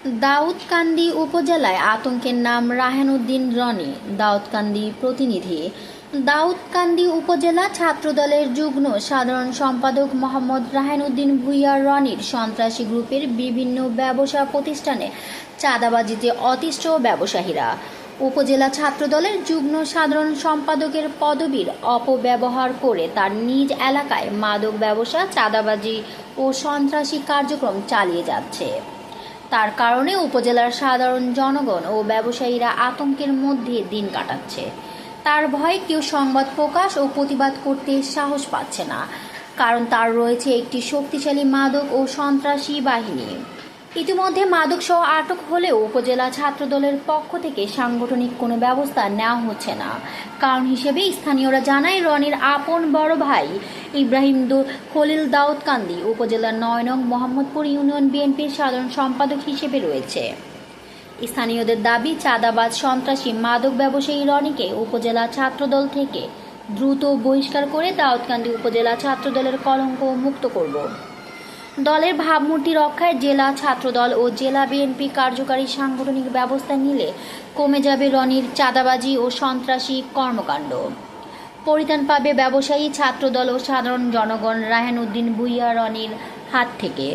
দাউদকান্দি উপজেলায় আতঙ্কের নাম রায়হান উদ্দিন রনি। দাউদকান্দি প্রতিনিধি। দাউদকান্দি উপজেলা ছাত্রদলের যুগ্ম সাধারণ সম্পাদক মোহাম্মদ রায়হান উদ্দিন ভূঁইয়া রনির সন্ত্রাসী গ্রুপের বিভিন্ন ব্যবসা প্রতিষ্ঠানে চাঁদাবাজিতে অতিষ্ঠ ব্যবসায়ীরা। উপজেলা ছাত্রদলের যুগ্ম সাধারণ সম্পাদকের পদবীর অপব্যবহার করে তার নিজ এলাকায় মাদক ব্যবসা, চাঁদাবাজি ও সন্ত্রাসী কার্যক্রম চালিয়ে যাচ্ছে। তার কারণে উপজেলার সাধারণ জনগণ ও ব্যবসায়ীরা আতঙ্কের মধ্যে দিন কাটাচ্ছে। তার ভয়ে কেউ সংবাদ প্রকাশ ও প্রতিবাদ করতে সাহস পাচ্ছে না, কারণ তার রয়েছে একটি শক্তিশালী মাদক ও সন্ত্রাসী বাহিনী। ইতিমধ্যে মাদকসহ আটক হলেও উপজেলা ছাত্রদলের পক্ষ থেকে সাংগঠনিক কোনো ব্যবস্থা নেওয়া হচ্ছে না। কারণ হিসেবে স্থানীয়রা জানায়, রনির আপন বড় ভাই ইব্রাহিম খলিল দাউদকান্দি উপজেলার ৯ নং মোহাম্মদপুর ইউনিয়ন বিএনপির সাধারণ সম্পাদক হিসেবে রয়েছে। স্থানীয়দের দাবি, চাঁদাবাজ, সন্ত্রাসী, মাদক ব্যবসায়ী রনিকে উপজেলা ছাত্রদল থেকে দ্রুত বহিষ্কার করে দাউদকান্দি উপজেলা ছাত্রদলের কলঙ্ক মুক্ত করব। দলের ভাবমূর্তি রক্ষায় জেলা ছাত্রদল ও জেলা বিএনপি কার্যকারী সাংগঠনিক ব্যবস্থা নিলে কমে যাবে রনির চাঁদাবাজি ও সন্ত্রাসী কর্মকাণ্ড। পরিত্রাণ পাবে ব্যবসায়ী, ছাত্রদল ও সাধারণ জনগণ রায়হান উদ্দিন ভূঁইয়া রনির হাত থেকে।